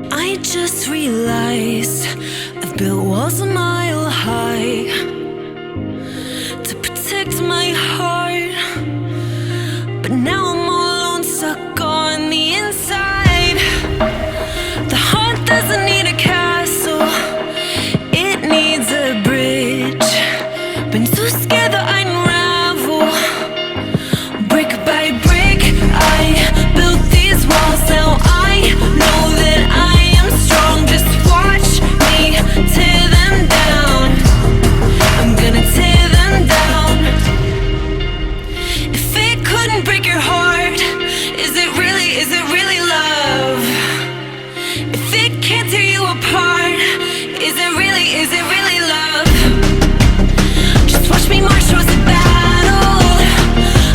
I just realized I've built walls a mile high to protect my heart, but now I'm all alone, stuck on the inside. The heart doesn't need a castle, it needs a bridge. Been too scared that I'd unravel. Brick by brick, I built these walls. Now I know that I am strong. Just watch me tear them down. I'm gonna tear them down. If it couldn't break your heart, is it really love? If it can't tear you apart, is it really love? Just watch me march towards the battle.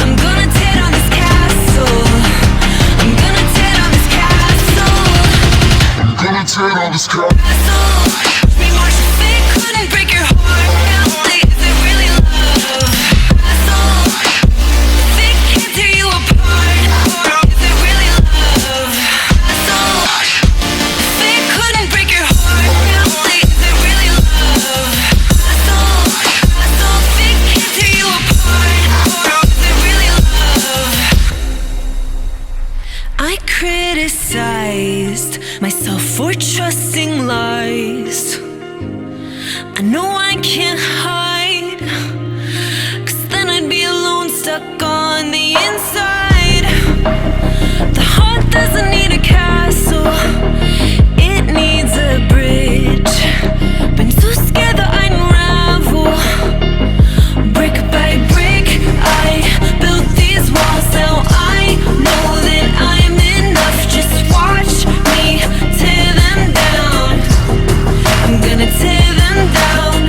I'm gonna tear down this castle. I'm gonna tear down this castle. I'm gonna tear down this castle. Watch me march. If it couldn't break your heart, is it really love? Castle. If it can't tear you apart, is it really love? Castle. If it couldn't break your heart, is it really love? Castle. Castle. If it can't tear you apart, is it really love? I criticized myself for trusting lies. I know I can't hide, 'cause then I'd be alone, stuck on the inside. The heart doesn't need a castle, it needs a bridge. Been too scared that I'd unravel. Brick by brick, I built these walls. Now I know that I'm enough. Just watch me tear them down. I'm gonna tear them down.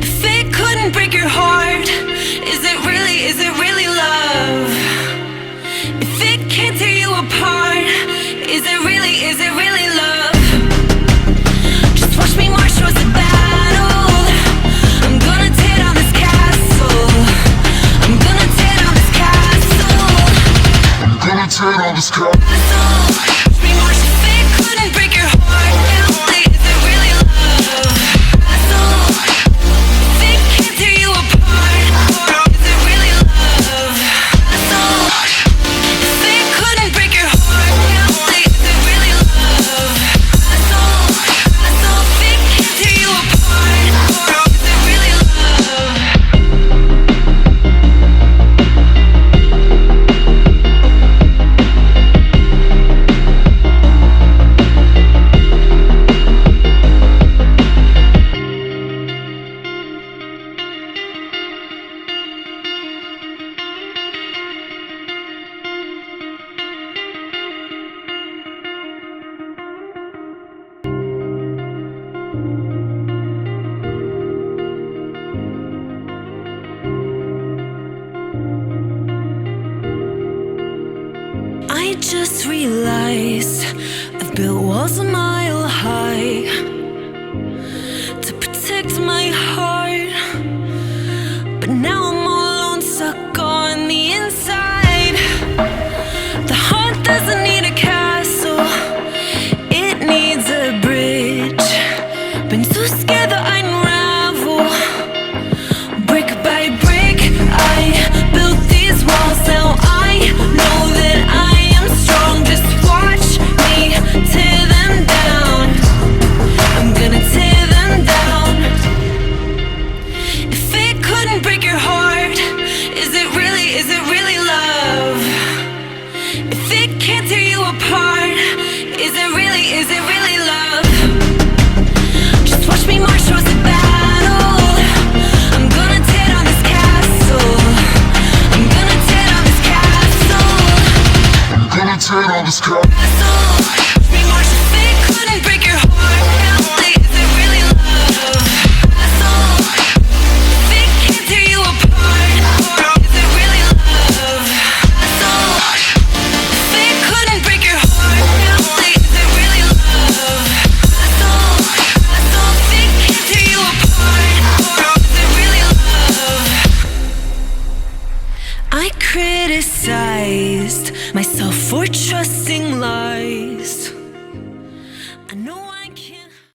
If it couldn't break your heart, is it really love? If it can't tear you apart, is it really love? Just watch me march towards the battle. I'm gonna tear down this castle. I'm gonna tear down this castle. I'm gonna tear down this castle. Watch me march. If it couldn't break your heart, is it really love? Castle. If it can't tear you apart, is it really love? Castle. If it couldn't break your heart, is it really love? Castle. Castle. If it can't tear you apart, is it really love? I just realized I've built walls a mile high to protect my heart, but now I'm all alone, stuck on the inside. The heart doesn't need a castle, it needs a bridge. Been too scared that I'd unravel. Brick by brick, I built these walls. Now I know that I am strong. Just watch me tear them down. I'm gonna tear them down. I criticized myself for trusting lies.